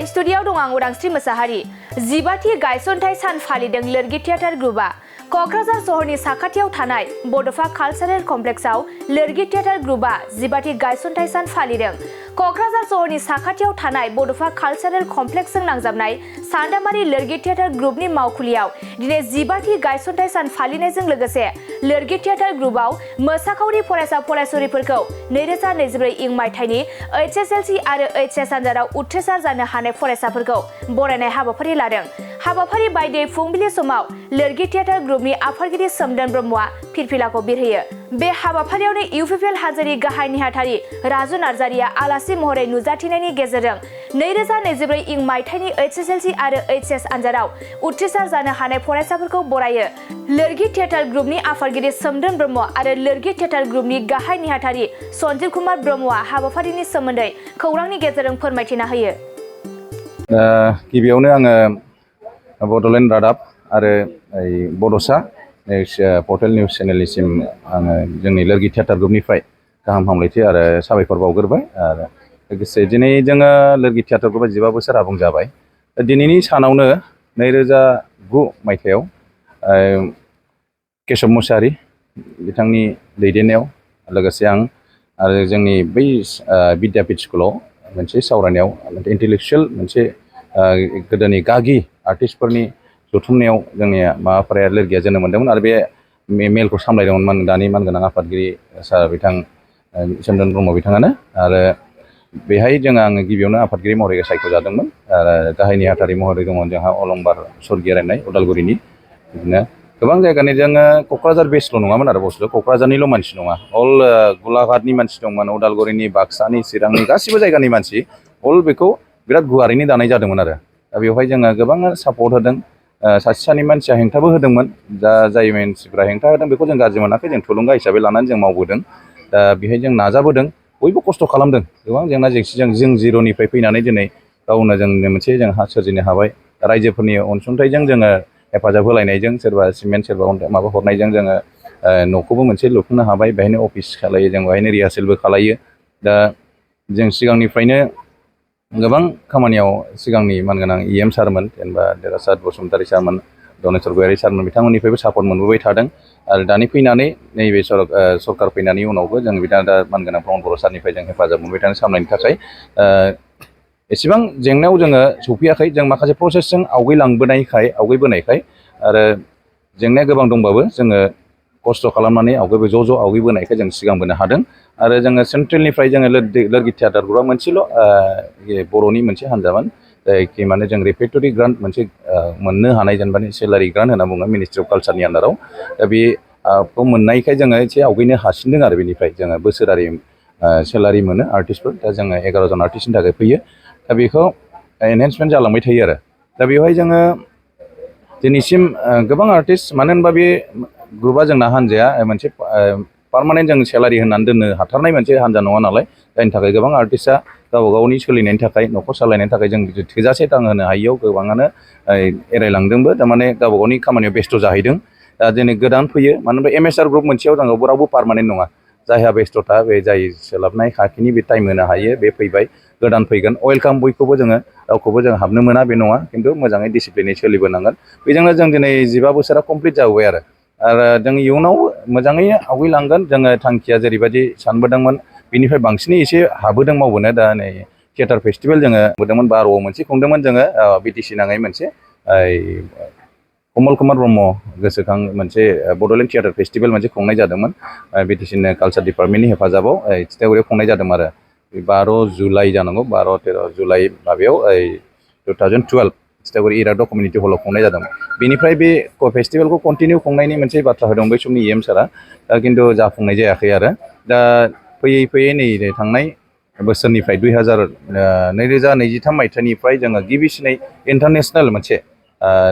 खुलुमबाय स्टुडियाव दं आं उदांस्रि मोसाहारि। 15थि गायसनथाइ सान फालिदों लोरगि थियेटार ग्रुपआ। क'क्राझार सहरनि साखाथियाव थानाय बड'फ कालचारेल कमप्लेक्सआव लोरगि थियेटार ग्रुपआ 15थि गायसनथाइ सान फालिदों। क'क्राझार सहरनि साखाथियाव थानाय बड'फ कालचारेल कमप्लेक्सजों नांजाबनाय सान्दामारि लोरगि थियेटार ग्रुपनि मावखुलियाव दिनै 15थि गायसनथाइ सान फालिनायजों लोगोसे लोरगि थियेटार ग्रुपआव मोसाखावरि फरायसा फरायसुलिफोरखौ 2024 इं मायथाइनि HSLC आरो HS आनजादाव उथ्रिसार जानो हानाय फरायसाफोरखौ बरायनाय हाबाफारि लादों। हाबाफारि बायदियै फुंबिलि समाव लोरगि थियेटार ग्रुपनि आफादगिरि सोमदोन ब्रह्मआ फिरफिलाखौ बिरहोयो। बे हाबाफारियावनो UPPL हाजोनि गाहाय नेहाथारि राजु नार्जारिया आलासि महरै नुजाथिनायनि गेजेरजों 2024 इं मायथाइनि HSLC आरो HS आनजादाव उथ्रिसार जानो हानाय फरायसाफोरखौ बरायो। लोरगि थियेटार ग्रुपनि आफादगिरि सोमदोन ब्रह्म आरो लोरगि थियेटार ग्रुपनि गाहाय नेहाथारि सन्जीब कुमार ब्रह्मआ हाबाफारिनि सोमोन्दै खौरांनि गेजेरजों फोरमायथिना होयो। गिबियावनो आङो बड'लेण्ड रादाब आरो बड'सा पर्टेल निउस चेनेलनिसिम आङो जोंनि लोरगि थियेटार ग्रुपनिफ्राय गाहाम हामलायथि आरो साबायखर बावग्रोबाय। आरो लोगोसे दिनै जोङो लोरगि थियेटार ग्रुपआ 15 बोसोर आबुं जाबाय। दिनैनि सानावनो 2009 मायथाइयाव केशव मुसाहारि बिथांनि दैदेननायाव लोगोसे आं आरो जोंनि बै बिद्यापीठ स्कुलाव मोनसे सावरायनायाव इन्टेलेक्सुयेल मोनसे गोदोनि गागि आर्टिस्टफोरनि जथुमनायाव जोंनि माबाफोरा लोरगिया जोनोम मोन्दोंमोन आरो बे मेलखौ सामलायदोंमोन दानि मानगोनां आफादगिरि सार बिथां सोमदोन ब्रह्म बिथाङानो। आरो बेहाय आङो गिबियावनो आफादगिरि महरै सायख'जादोंमोन आरो गाहाय नेहाथारि महरै दङ जोंहा अलंबार सरगियारायनाय उदालगुरिनि। बिदिनो गोबां जायगानि जोङो क'क्राझार बेसल' नङामोन आरो बुस्थु क'क्राझारनिल' मानसि नङा, अल गलाघाटनि मानसि दंमोन, उदालगुरिनि, बाक्सानि, चिरांनि गासिबो जायगानि मानसि अल बेखौ बिराद गुवारैनो दानाय जादोंमोन आरो दा बेवहाय जोङो गोबां सापर्ट होदों। सासे सानै मानसिया हेंथाबो होदोंमोन। जाय मानसिफ्रा हेंथा होदों बेखौ जों गाज्रि मोनाखै, जों थुलुंगा हिसाबै लानानै जों मावबोदों। दा बेहाय जों नाजाबोदों, बयबो खस्थ' खालामदों, गोबां जेंना जेंसिजों जों जिर'निफ्राय फैनानै दिनै गावनो जोंनो मोनसे जों हा सोरजिनो हाबाय। रायजोफोरनि अनसुंथाइजों जोङो हेफाजाब होलायनायजों सोरबा सिमेन्ट सोरबा माबा हरनायजों जोङो न'खौबो मोनसे लुफुंनो हाबाय। बेहायनो अफिस खालायो, जों बेहायनो रिहार्सेलबो खालायो। दा जों सिगांनिफ्रायनो गोबां खामानियाव सिगांनि मानगोनां EM सारमोन, जेनेबा देरहासात बसुमतारी सारमोन, दनेस्वर गयारि सारमोन, बिथांमोननिफ्रायबो सापर्ट मोनबोबाय थादों। आरो दानि फैनानै नैबे सरकार फैनायनि उनावबो जों बिथाङा दा मानगोनां प्रमद बर' सारनिफ्राय जों हेफाजाब मोनबाय थादों सामलायनो थाखाय। एसेबां जेंनायाव जोङो सौफैयाखै, जों माखासे प्रसेसजों आवगैबोनायखाय आरो जेंनाया गोबां दंबाबो जोङो खस्थ' खालामनानै ज' आवगैबोनायखाय जों सिगांबोनो हादों। आरो जोङो सेन्ट्रेलनिफ्राय जोङो लोरगि थियेटार ग्रुपआ मोनसेल' बर'नि मोनसे हान्जामोन, जायखि माने जों रेपेटरि ग्रान्ट मोनसे मोननो हानाय, जेनेबा सेलारि ग्रान्ट होनना बुङो मिनिस्ट्रि अफ कालचारनि आन्दाराव। दा बेखौ मोननायखाय जोङो एसे आवगैनो हासिनदों आरो बेनिफ्राय जोङो बोसोरारि सेलारि मोनो आर्टिस्टफोर। दा जोङो 11 जन आर्टिस्टनि थाखाय फैयो। दा बेखौ एनहेन्समेन्ट जालांबाय थायो आरो दा बेवहाय जोङो दिनैसिम गोबां आर्टिस्ट, मानो होनबा बे ग्रुपआ जोंना हान्जाया मोनसे पार्मानेन्ट जों सेलारि होनानै दोननो हाथारनाय मोनसे हान्जा नङा नालाय, जायनि थाखाय गोबां आर्टिस्टआ गावबा गावनि सोलिनायनि थाखाय, न'खर सालायनायनि थाखाय जों थोजासे रां होनो हायियाव गोबाङानो एरायलांदोंबो, थारमाने गावबा गावनि खामानियाव बेस्थ' जाहैदों। दा दिनै गोदान फैयो, मानो होनबा MSR ग्रुप मोनसेयाव जों रावबो पार्मानेन्ट नङा। जायहा बेस्थ'था, बे जाय सोलाबनाय खाखिनि बे टाइम होनो हायो बे फैबाय, गोदान फैगोन, वेलकाम। बयखौबो जोङो रावखौबो जों हाबनो मोना बे नङा, खिन्थु मोजाङै डिसिप्लिनै सोलिबोनांगोन। बेजोंनो जों दिनै 15 बोसोरा कमप्लिट जाबोबाय आरो जों इयुनाव मोजाङैनो आवगैलांगोन। जोङो थांखिया जेरैबायदि सानबोदोंमोन बिनिफ्राय बांसिनै एसे हाबोदों मावबोनो। दा नै थियेटार फेस्टिभेल जोङो नुदोंमोन, 12आव मोनसे खुंदोंमोन जोङो BTC नाङै मोनसे कमल कुमार ब्रह्म गोसोखां मोनसे बड'लेण्ड थियेटार फेस्टिभेल मोनसे खुंनाय जादोंमोन BTC कालचार डिपार्टमेन्टनि हेफाजाबाव थिथागुरियाव खुंनाय जादोंमोन आरो 12 जुलाइ जानांगौ, 12-13 जुलाइ माबायाव 2012 थिथागुरि इराग्दाव कमिउनिटि हलाव खुंनाय जादोंमोन। बेनिफ्राय बे फेस्टिभेलखौ कन्टिनिउ खुंनायनि मोनसे बाथ्रा होदों बै समनि EM सारा, खिन्थु जाफुंनाय जायाखै आरो दा फैयै नै थांनाय बोसोरनिफ्राय 2023 मायथाइनिफ्राय जोङो गिबिसिनै इन्टारनेसनेल मोनसे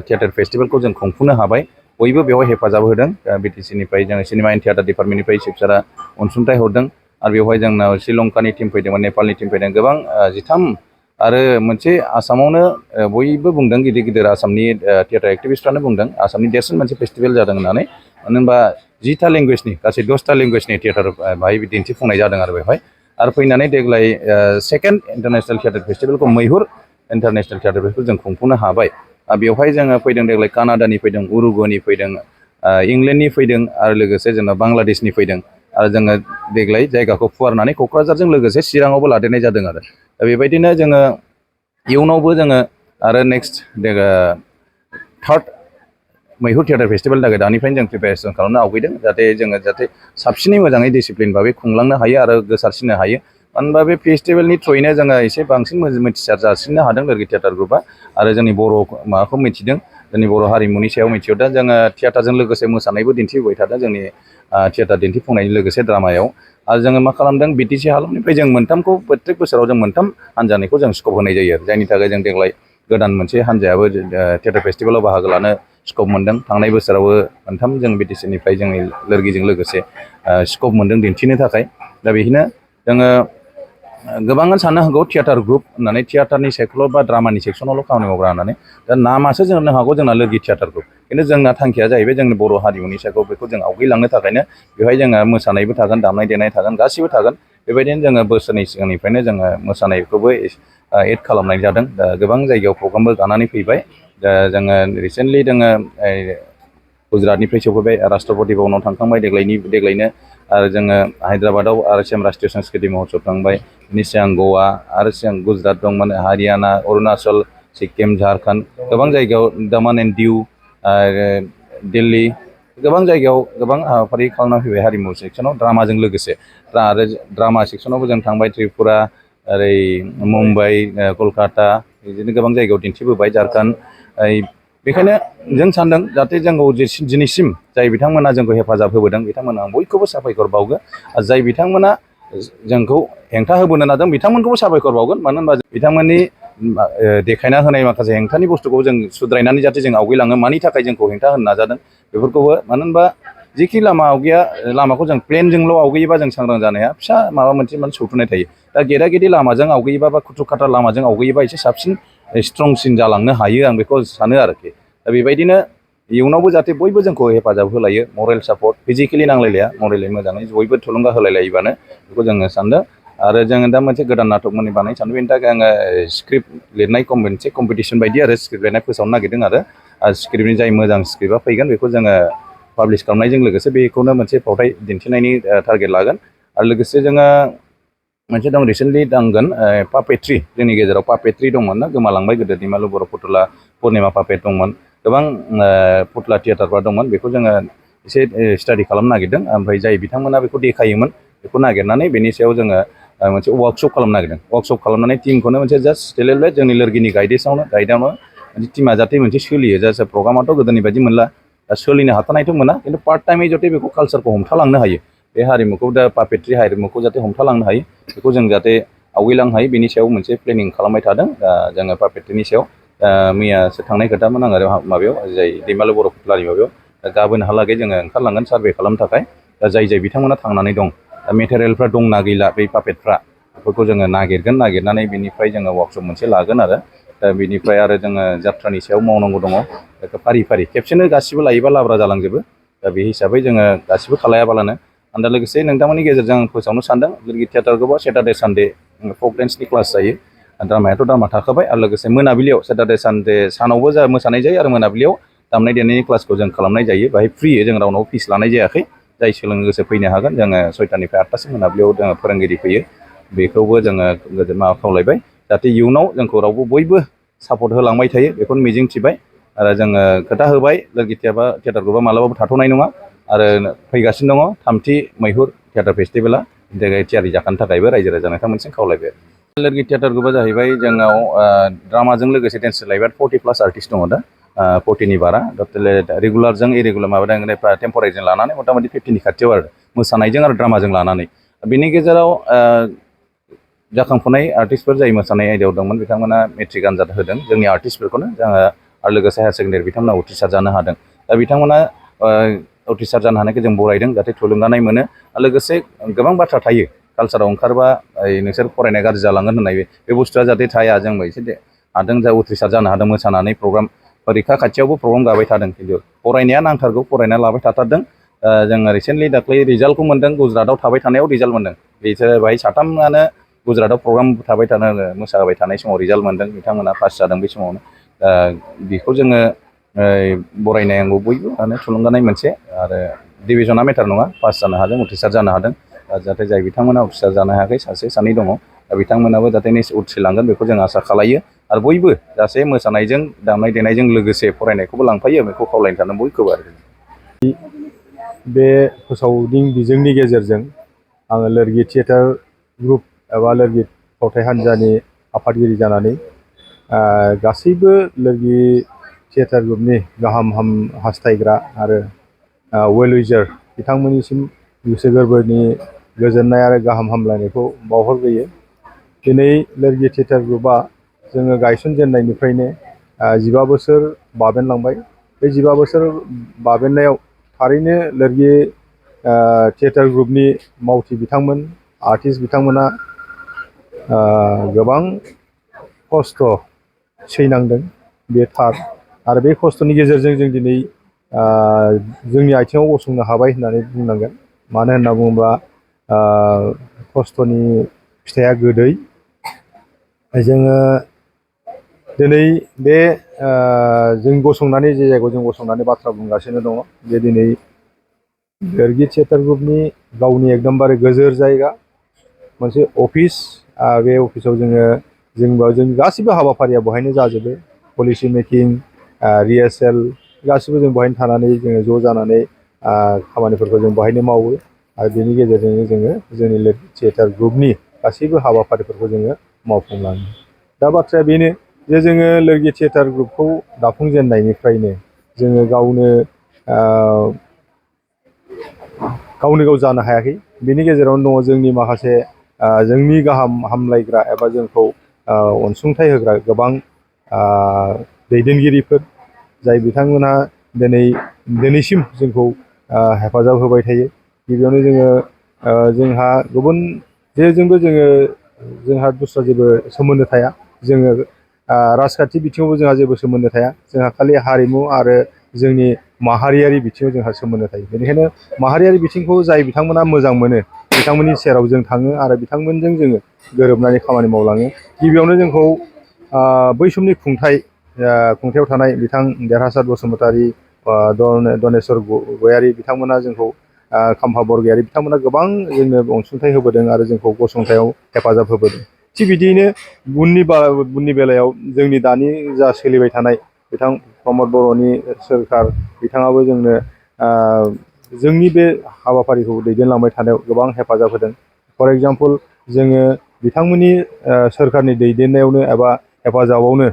थियेटार फेस्टिभेलखौ जों खुंफुंनो हाबाय। बयबो बेवहाय हेफाजाब होदों। BTC निफ्राय जोङो सिनेमा एन्ड थियेटार डिपार्टमेन्टनिफ्राय चिफ सारा अनसुंथाइ हरदों। आरो बेवहाय जोंनाव श्रीलंकानि टिम फैदोंमोन, नेपालनि टिम फैदों, गोबां 13 आरो मोनसे आसामावनो बयबो बुंदों, गिदिर गिदिर आसामनि थियेटार एक्टिभिस्टफ्रानो बुंदों आसामनि देरसिन मोनसे फेस्टिभेल जादों होननानै। मानो होनबा 10था लेंगुवेजनि गासै 10था लेंगुवेजनि थियेटार बाहाय दिन्थिफुंनाय जादों आरो बेवहाय। आरो फैनानै देग्लाय सेकेन्ड इन्टारनेसनेल थियेटार फेस्टिभेलखौ मैहुर इन्टारनेसनेल थियेटार फेस्टिभेल जों खुंफुंनो हाबाय। बेवहाय जोङो फैदों देग्लाय कानाडानि फैदों, उरुगुवेनि फैदों, इंलेन्डनि फैदों आरो लोगोसे जोंना बांलादेशनि फैदों आरो जोङो देग्लाय जायगाखौ फुवारनानै क'क्राझारजों लोगोसे चिराङावबो लादेरनाय जादों आरो दा बेबायदिनो जोङो इयुनावबो जोङो आरो नेक्स्ट थार्ड मैहुर थियेटार फेस्टिभेलनि थाखाय दानिफ्रायनो जों प्रिपेरेसन खालामनो आवगायदों जाहाथे साबसिनै मोजाङै डिसिप्लिन भाबै खुंलांनो हायो आरो गोसारसिननो हायो। मानो होनबा बे फेस्टिभेलनि थ्रुयैनो जोङो एसे बांसिन मिथिसार जासिननो हादों लोरगि थियेटार ग्रुपआ आरो जोंनि बर' माबाखौ मिथिदों, जोंनि बर' हारिमुनि सायाव मिथिहरदों। जोङो थियेटारजों लोगोसे मोसानायबो दिन्थिबोबाय थादों जोंनि थियेटार दिन्थिफुंनायजों लोगोसे ड्रामायाव। आरो जोङो मा खालामदों बिटिसि हालामनिफ्राय जों मोनथामखौ प्रत्येक बोसोराव जों मोनथाम हान्जानिखौ जों स्कप होनाय जायो आरो जायनि थाखाय जों देग्लाय गोदान मोनसे हान्जायाबो थियेटार फेस्टिभेलाव बाहागो लानो स्कप मोनदों। थांनाय बोसोरावबो मोनथाम जों बिटिसिनिफ्राय जोंनि लोरगिजों लोगोसे स्कप मोनदों दिन्थिनो थाखाय। दा बेखौनो जोङो गोबाङानो साननो हागौ थियेटार ग्रुप होननानै थियेटारनि सेक्सनल' बा ड्रामानि सेक्सनावल' खामानि मावग्रा होननानै। दा नामासो जोंनो हागौ जोंना लोरगि थियेटार ग्रुप, खिन्थु जोंना थांखिया जाहैबाय जोंनि बर' हारिमुनि सायाव बेखौ जों आवगायलांनो थाखायनो बेवहाय जोंहा मोसानायबो थागोन, दामनाय देनाय थागोन, गासिबो थागोन। बेबायदिनो जोङो बोसोरनै सिगांनिफ्रायनो जोङो मोसानायखौबो एड खालामनाय जादों। दा गोबां जायगायाव प्रग्रामबो गानानै फैबाय। दा जोङो रिसेन्टलि जोङो गुजरातनिफ्राय सफैबाय, राष्ट्रपति भबनाव थांखांबाय देग्लायनो आरो जोङो हायद्राबादाव आरो सेम राष्ट्रीय संस्कृति महत्सब थांबाय। बिनि सिगां गवा आरो सिगां गुजरात दंमोन, हारियाना, अरुणाचल, सिक्किम, झारखन्ड गोबां जायगायाव दामान एन्ड दिउ आरो दिल्ली गोबां जायगायाव गोबां हाबाफारि खालामना फैबाय हारिमु सेक्सनाव ड्रामाजों लोगोसे। आरो ड्रामा सेक्सनावबो जों थांबाय त्रिपुरा, ओरै मुम्बाइ, कलकाता बिदिनो गोबां जायगायाव दिन्थिबोबाय, झारखन्ड। बेखायनो जों सानदों जाहाथे जोंखौ दिनैसिम जाय बिथांमोना जोंखौ हेफाजाब होबोदों बिथांमोना आं बयखौबो साबायखर बावगोन। आरो जाय बिथांमोना जोंखौ हेंथा होबोनो नाजादों बिथांमोनखौबो साबायखर बावगोन। मानो होनबा बिथांमोननि देखायना होनाय माखासे हेंथानि बुस्थुखौ जों सुद्रायनानै जाहाथे जों आवगायलाङो, मानि थाखाय जोंखौ हेंथा होनो नाजादों बेफोरखौबो। मानो होनबा जिखि लामाखौ जों प्लेनजोंल' आवगायोबा जों सांग्रां जानाया फिसा माबा मोनसे सौथुनाय थायो। दा गेदा गेदि लामाजों आवगायोबा बा खुथु खाथा लामाजों आवगायोबा एसे साबसिन स्ट्रंसिन जालांनो हायो, आं बेखौ सानो आरोखि। दा बेबायदिनो इयुनावबो जाहाथे बयबो जोंखौ हेफाजाब होलायो, मरेल सापर्ट, फिजिकेलि नांलायलाया, मरेलि मोजाङै बयबो थुलुंगा होलायलायोबानो बेखौ जोङो सानदों। आरो जोङो दा मोनसे गोदान नाटक बानायनो सानदों। बेनि थाखाय आङो स्क्रिप्ट लिरनाय मोनसे कम्पिटिसन बायदि आरो स्क्रिप्ट लिरनाय फोसावनो नागिरदों आरो स्क्रिप्टनि जाय मोजां स्क्रिप्टआ फैगोन बेखौ जोङो पाब्लिश खालामनायजों लोगोसे बेखौनो मोनसे फावथाय दिन्थिनायनि टारगेट लागोन। आरो लोगोसे जोङो मोनसे दं रिसेन्टलि दांगोन पापेट्रि, जोंनि गेजेराव पापेट्रि दंमोन ना, गोमालांबाय गोदो दैमालु बर' फुथुला पुर्निमा पापेट दंमोन, गोबां फुथुला थियेटारफोर दंमोन। बेखौ जोङो एसे स्टाडि खालामनो नागिरदों। ओमफ्राय जाय बिथांमोना बेखौ देखायोमोन बेखौ नागिरनानै बेनि सायाव जोङो मोनसे वार्कशप खालामनो नागिरदों। वार्कशप खालामनानै टिमखौनो मोनसे जास्ट स्टेलेबेल जोंनि लोरगिनि गाइडआवनो मोनसे टिमा जाहाथे मोनसे सोलियो। जास्ट प्रग्रामाथ' गोदोनि बायदि मोनला, दा सोलिनो हाथावनायथ' मोना, खिन्थु पार्ट टाइमै जाहाथे बेखौ कालसारखौ हमथालांनो हायो, बे हारिमुखौ दा पापेट्रि हारिमुखौ जाहाथे हमथालांनो हायो, बेखौ जों जाहाथे आवगायलांनो हायो बेनि सायाव मोनसे प्लेनिं खालामबाय थादों। दा जोङो पापेट्रिनि सायाव मैयासो थांनाय खोथामोन आं आरो माबायाव जाय दैमालु बर' फुथुलानि माबायाव। दा गाबोनहालागै जोङो ओंखारलांगोन सार्भे खालामनो थाखाय। दा जाय बिथांमोना थांनानै दं, दा मेटेरियेलफ्रा दंना गैला बै पापेटफ्रा बेफोरखौ जोङो नागिरनानै बिनिफ्राय जोङो वार्कशप मोनसे लागोन आरो दा बिनिफ्राय आरो जोङो जाथ्रानि सायाव मावनांगौ दङ। बेखौ फारि फारि खेबसेनो गासिबो लायोबा लाब्रा जालांजोबो। दा बे हिसाबै जोङो गासिबो खालायाबालानो आं दा लोगोसे नोंथांमोननि गेजेरजों आं फोसावनो सानदों लोरगि थियेटारखौबो सेटारडे सानडे फक डेन्सनि क्लास जायो। ड्रामायाथ' ड्रामा थाखाबाय आरो लोगोसे मोनाबिलियाव सेटारडे सानडे सानावबो जा मोसानाय जायो आरो मोनाबिलियाव दामनाय देनायनि क्लासखौ जों खालामनाय जायो। बेहाय फ्रि, जों रावनाव फिस लानाय जायाखै। जाय सोलोंनो गोसो फैनो हागोन। जोङो 6टानिफ्राय 8टासिम मोनाबिलियाव जोङो फोरोंगिरि फैयो। बेखौबो जोङो खावलायबाय जाहाथे इयुनाव जोंखौ रावबो बयबो सापर्ट होलांबाय थायो, बेखौनो मिजिंथिबाय। आरो जोङो खोथा होबाय लोरगि थियेटार ग्रुपआ मालाबाबो थाथ'नाय नङा आरो फैगासिनो दङ 3थि मैहुर थियेटार फेस्टिभेला। थियारि जाखानो थाखायबो रायजो राजा नोंथांमोनसिम खावलायबाय। लोरगि थियेटार ग्रुपआ जाहैबाय जोंनाव ड्रामाजों लोगोसे डेन्स लाइब्रेरि 40+ आर्टिस्ट दङ दा, 40नि बारा। रेगुलारजों इरेगुलार माबादों टेम्परारिजों लानानै मथा मथि 50नि खाथियाव आरो मोसानायजों आरो ड्रामाजों लानानै। बिनि गेजेराव जाखांफुनाय आर्टिस्टफोर जाय मोसानाय आयदायाव दंमोन बिथांमोना मेट्रिक आनजाद होदों, जोंनि आर्टिस्टफोरखौनो जोङो। आरो लोगोसे हायार सेकेन्डारि बिथांमोना उथ्रिसार जानो हादों। दा बिथांमोना उथ्रिसार जानो हानायखौ जों बरायदों, जाहाथे थुलुंगानाय मोनो। लोगोसे गोबां बाथ्रा थायो कालसाराव ओंखारबा नोंसोर फरायनाया गाज्रि जालांगोन होननाय बे बुस्थुआ जाहाथे थाया। जोंबो एसे हादों, जा उथ्रिसार जानो हादों मोसानानै। प्रग्राम परिखा खाथियावबो प्रग्राम गाबाय थादों, खिन्थु फरायनाया नांथारगौ, फरायना लाबाय थाथारदों। जोङो रिसेन्टलि दाख्लै रिजाल्टखौ मोन्दों, गुजरातआव थाबाय थानायाव रिजाल्ट मोन्दों। बिसोरो बाहाय 3 गुजरातआव प्रग्राम मोसाबाय थानाय समाव रिजाल्ट मोन्दों, बिथांमोना पास जादों बे समावनो। बेखौ जोङो बरायनांगौ बयबो माने थुलुंगानाय मोनसे, आरो डिभिजना मेटार नङा, पास जानो हादों, उथ्रिसार जानो हादों। जाहाथे जाय बिथांमोना उथ्रिसार जानो हायाखै सासे सानै दङ, दा बिथांमोनाबो जाहाथे उथ्रिलांगोन बेखौ जों आसा खालायो। आरो बयबो जाहाथे मोसानायजों दामनाय देनायजों लोगोसे फरायनायखौबो लांफायो, बेखौ खावलायनो सानो बयखौबो आरो। बे फोसावदिं बिजोंनि गेजेरजों आङो लोरगि थियेटार ग्रुप एबा लोरगि फावथाय हान्जानि आफादगिरि जानानै गासैबो लोरगि थियेटार ग्रुपनि गाहाम हास्थायग्रा आरो वेल उइजार बिथांमोननिसिम गोसो गोरबोनि गोजोननाय आरो गाहाम हामलायनायखौ बावहरग्रोयो। दिनै लोरगि थियेटार ग्रुपआ जोङो गायसनजेननायनिफ्रायनो 15 बोसोर बाबेनलांबाय। बे 15 बोसोर बाबेननायाव थारैनो लोरगि थियेटार ग्रुपनि मावथि बिथांमोन, आर्टिस्ट बिथांमोना गोबां खस्थ' सैनांदों, बे थार। आरो बे खस्थ'नि गेजेरजों जों दिनै जोंनि आथिङाव गसंनो हाबाय होननानै बुंनांगोन। मानो होनना बुङोब्ला खस्थ'नि फिथाइया गोदै। जोङो दिनै बे जों गसंनानै जे जायगायाव जों गसंनानै बाथ्रा बुंगासिनो दङ, बे दिनै लोरगि थियेटार ग्रुपनि गावनि एकदमबारे गोजोर जायगा, मोनसे अफिस। बे अफिसाव जों गासिबो हाबाफारिया बेवहायनो जाजोबो। पलिसि मेकिं, रिहार्सेल गासिबो जों बेवहायनो थानानै जोङो ज' जानानै खामानिफोरखौ जों बेवहायनो मावो। आरो बेनि गेजेरजोंनो जोङो जोंनि लोरगि थियेटार ग्रुपनि गासैबो हाबाफारिफोरखौ जोङो मावफुंलाङो। दा बाथ्राया बेनो जे जोङो लोरगि थियेटार ग्रुपखौ दाफुंजेननायनिफ्रायनो जोङो गावनो गाव जानो हायाखै। बेनि गेजेरावनो दङ जोंनि माखासे जोंनि गाहाम हामलायग्रा एबा जोंखौ अनसुंथाइ होग्रा गोबां दैदेनगिरिफोर, जाय बिथांमोनहा दिनैसिम जोंखौ हेफाजाब होबाय थायो। गिबियावनो जोंहा गुबुन जेजोंबो जोंहा दस्रा जेबो सोमोन्दो थाया। जोङो राजखान्थि बिथिङावबो जोंहा जेबो सोमोन्दो थाया। जोंहा खालि हारिमु आरो जोंनि माहारियारि बिथिङाव जोंहा सोमोन्दो थायो। बेनिखायनो माहारियारि बिथिंखौ जाय बिथांमोना मोजां मोनो, बिथांमोननि सेराव जों थाङो आरो बिथांमोनजों जोङो गोरोबनानै खामानि मावलाङो। गिबियावनो जोंखौ बै समनि खुंथायाव थानाय बिथां देरहासार बसुमतारी, दनेस्वर गयारी बिथांमोना जोंखौ, खाम्फा बरगयारी बिथांमोना गोबां जोंनो अनसुंथाइ होबोदों आरो जोंखौ गसंथायाव हेफाजाब होबोदों। थिग बिदियैनो उननि बेलायाव जोंनि दानि जा सोलिबाय थानाय बिथां प्रमद बर'नि सोरखार, बिथाङाबो जोंनो जोंनि बे हाबाफारिखौ दैदेनलांबाय थानायाव गोबां हेफाजाब होदों। फर एग्जाम्पल जोङो बिथांमोननि सोरखारनि दैदेननायावनो एबा हेफाजाबावनो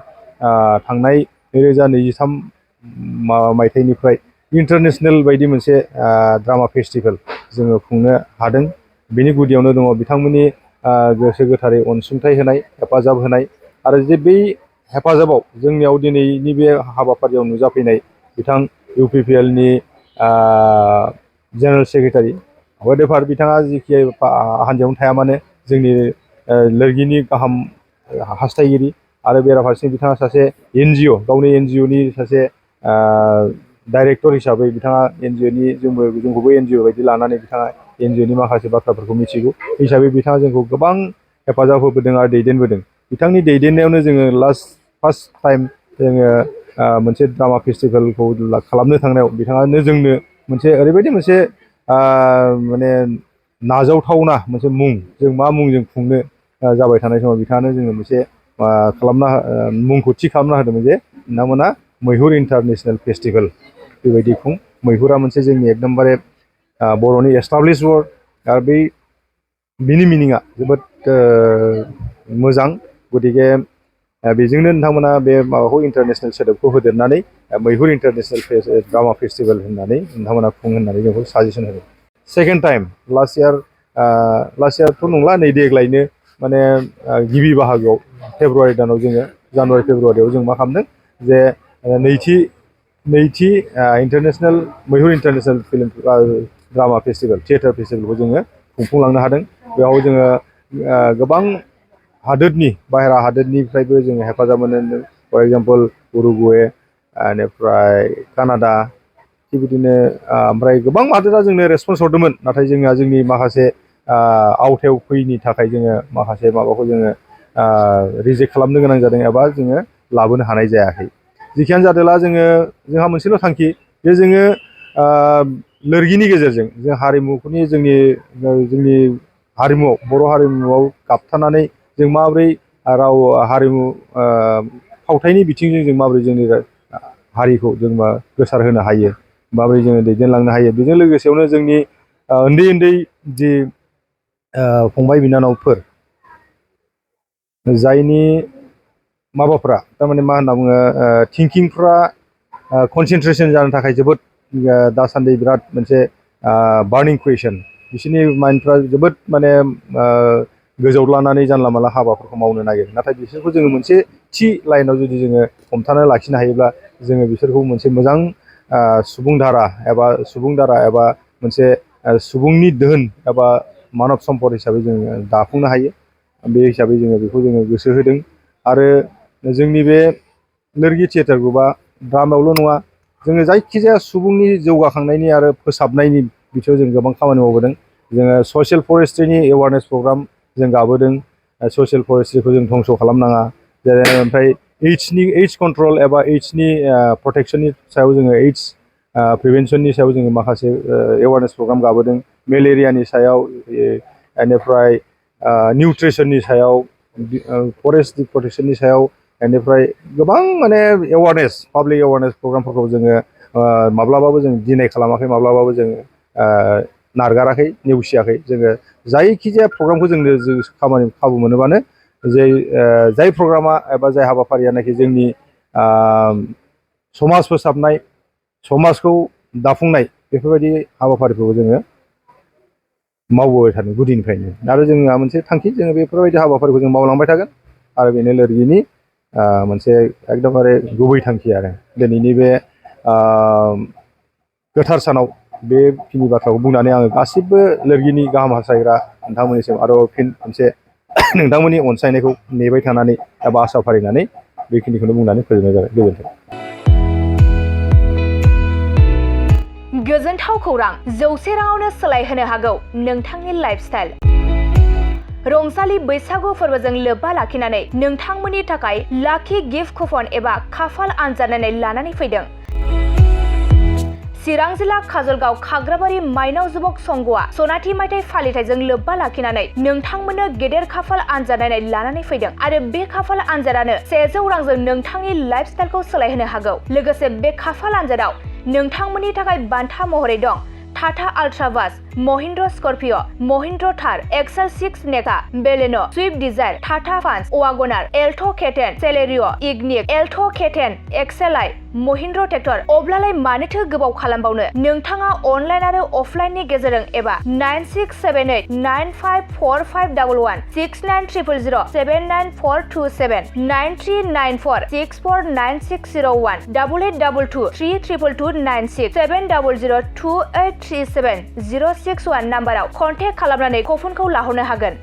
थांनाय 2023 मायथाइनिफ्राय इन्टारनेसनेल बायदि मोनसे ड्रामा फेस्टिभेल जोङो खुंनो हादों। बेनि गुदियावनो दङ बिथांमोननि गोसो गोथारै अनसुंथाइ होनाय, हेफाजाब होनाय। आरो जे बै हेफाजाबाव जोंनियाव दिनैनि बे हाबाफारियाव नुजाफैनाय बिथां UPPLनि जेनेरेल सेक्रेटारि बड'फ बिथाङा जिखि हान्जायावनो थाया मानो जोंनि लोरगिनि गाहाम हास्थायगिरि। आरो बेराफारसे बिथाङा सासे NGO, गावनि NGOनि सासे डाइरेक्टर हिसाबै बिथाङा NGOनि जोंखौबो NGO बायदि लानानै बिथाङा NGOनि माखासे बाथ्राफोरखौ मिथिगौ हिसाबै बिथाङा जोंखौ गोबां हेफाजाब होबोदों आरो दैदेनबोदों। बिथांनि दैदेननायावनो जोङो फार्स्ट टाइम जोङो मोनसे ड्रामा फेस्टिभेलखौ खालामनो थांनायाव बिथाङानो जोंनो मोनसे ओरैबायदि मोनसे माने नाजावथावना मोनसे जों मा मुंजों खुंनो जाबाय थानाय समाव बिथाङानो जोङो मोनसे मुंखौ थि खालामना होदोंमोन जे नोंथांमोना मैहुर इन्टारनेसनेल फेस्टिभेल बेबायदि मैहुरा मोनसे जोंनि एकदमबारे बर'नि एस्टाब्लिश वार्ड। आरो बिनि मिनिङा जोबोद मोजां। गतिके बेजोंनो नोंथांमोना बे माबाखौ इन्टारनेसनेल सोदोबखौ होदेरनानै मैहुर इन्टारनेसनेल ड्रामा फेस्टिभेल होननानै नोंथांमोना होननानै जोंखौ साजेसन होदों। सेकेन्ड टाइम लास्ट इयारथ' नंला, नै देग्लायनो माने गिबि बाहागोआव फेब्रुवारि दानाव जोङो जानुवारि फेब्रुवारियाव जों मा खालामदों जे नैथि इन्टारनेसनेल मैहुर international film drama festival theatre फेस्टिभेलखौ जोङो खुंफुंलांनो हादों। बेयाव जोङो गोबां बाहेरा हादोरनिफ्रायबो जोङो हेफाजाब मोनो। फर एग्जाम्पल उरुगुवे, बेनिफ्राय कानाडा, थिग बिदिनो ओमफ्राय गोबां हादोरा जोंनो रेसपन्स हरदोंमोन। नाथाय जोंनि माखासे आवथायाव फैयैनि थाखाय जोङो माखासे माबाखौ जोङो रिजेक्ट खालामनो गोनां जादों एबा जोङो लाबोनो हानाय जायाखै। जिखियानो जादोला जोंहा मोनसेल' थांखि जे जोङो लोरगिनि गेजेरजों जों हारिमुफोरनि जोंनि हारिमुआव बर' हारिमुआव गाबथानानै जों माबोरै राव हारिमु फावथायनि बिथिंजों जों माबोरै जोंनि हारिखौ जों गोसार होनो हायो, माबोरै जोङो दैदेनलांनो हायो। बेजों लोगोसेयावनो जोंनि उन्दै उन्दै जि फंबाय बिनानावफोर जायनि माबाफ्रा थारमाने मा होनना बुङो थिंकिंफ्रा कनसेन्ट्रेसन जानो थाखाय जोबोद दासान्दि बिराद मोनसे बार्निं कुवेसन, बिसोरनि माइन्डफ्रा जोबोद माने गोजाव लानानै जानला मानला हाबाफोरखौ मावनो नागिरो। नाथाय बिसोरखौ जोङो मोनसे थि लाइनाव जुदि जोङो हमथाना लाखिनो हायोब्ला जोङो बिसोरखौ मोनसे मोजां सुबुं दारा एबा मोनसे सुबुंनि दोहोन एबा मानब सम्पद हिसाबै जोङो दाफुंनो हायो। बे हिसाबै जोङो बेखौ जोङो गोसो होदों। आरो जोंनि बे लोरगि थियेटार ग्रुपआ ड्रामायावल' नङा, जोङो जायखिजाया सुबुंनि जौगाखांनायनि आरो फोसाबनायनि बिथिङाव जों गोबां खामानि मावबोदों। जोङो ससियेल फरेस्ट्रिनि एवारनेस प्रग्राम जों गाबोदों। ससियेल फरेस्ट्रिखौ जों धंस' खालामनाङा। ओमफ्राय एइड्स कन्ट्रल एबा एइड्सनि प्रटेक्सननि सायाव जोङो एइड्स प्रिभेन्सननि सायाव जोङो माखासे एवारनेस प्रग्राम गाबोदों। मेलेरियानि सायाव, बेनिफ्राय निउट्रिसननि सायाव, फरेस्ट प्रटेक्सननि सायाव, बेनिफ्राय गोबां माने पाब्लिक एवारनेस प्रग्रामफोरखौ जोङो माब्लाबाबो जों दिनै खालामाखै, माब्लाबाबो जोङो नारगाराखै, नेवसियाखै। जोङो जायखिजाया प्रग्रामखौ जों खाबु मोनोबानो जाय प्रग्रामा एबा जाय हाबाफारियानाखि जोंनि समाज फोसाबनाय, समाजखौ दाफुंनाय, बेफोरबायदि हाबाफारिफोरखौ जोङो मावबोबाय थादों गुदिनिफ्रायनो। आरो जोंहा मोनसे थांखि, जोङो बेफोरबायदि हाबाफारिखौ जों मावलांबाय थागोन। आरो बेनो लोरगिनि मोनसे एकदमबारे गुबै थांखि। आरो दिनैनि बे गोथार सानाव बेखिनि बाथ्राखौ बुंनानै आङो गासिबो लोरगिनि गाहाम हास्थायग्रा नोंथांमोननिसिम आरोबाव फिन मोनसे नोंथांमोननि अनसायनायखौ नेबाय थानानै एबा आसा फारिनानै बेखिनिखौनो बुंनानै फोजोबनाय जाबाय। गोजोन्थों। गोजोनथाव खौरां, 100 राङावनो सोलायहोनो हागौ नोंथांनि लाइफस्टाइल। रंजालि बैसागु फोरबोजों लोब्बा लाखिनानै नोंथांमोननि थाखाय लाखि गिफ्ट कुपन एबा खाफाल आनजाद नायनाय लानानै फैदों। चिरां जिल्ला काजलगाव खाग्राबारि माइनाव जुबक संघआ सनाथि मायथाइ फालिथायजों लोब्बा लाखिनानै नोंथांमोननो गेदेर खाफाल आनजाद नायनाय लानानै फैदों। आरो बे खाफाल आनजादानो 100 रांजों नोंथांनि लाइफस्टाइलखौ सोलायहोनो हागौ। लोगोसे बे खाफाल आनजादाव नोंथांमोननि थाखाय बान्था महरै दं Tata Ultra bus, Mahindra Scorpio', Mahindra Thar, XL 6 नेका, Baleno', Swift Dzire, Tata Punch, WagonR, Alto' K ten, Celerio', Ignis, Alto' K ten, XL I, Mahindra tractor. अब्लालाय मानोथो गोबाव खालामबावनो? नोंथाङा अनलाइन आरो अफलाइननि गेजेरजों एबा 9678954511 69300 79427 9394649601 8822 32296 7002837 061 नाम्बाराव कन्टेक्ट खालामनानै कुपनखौ लाहरनो हागोन।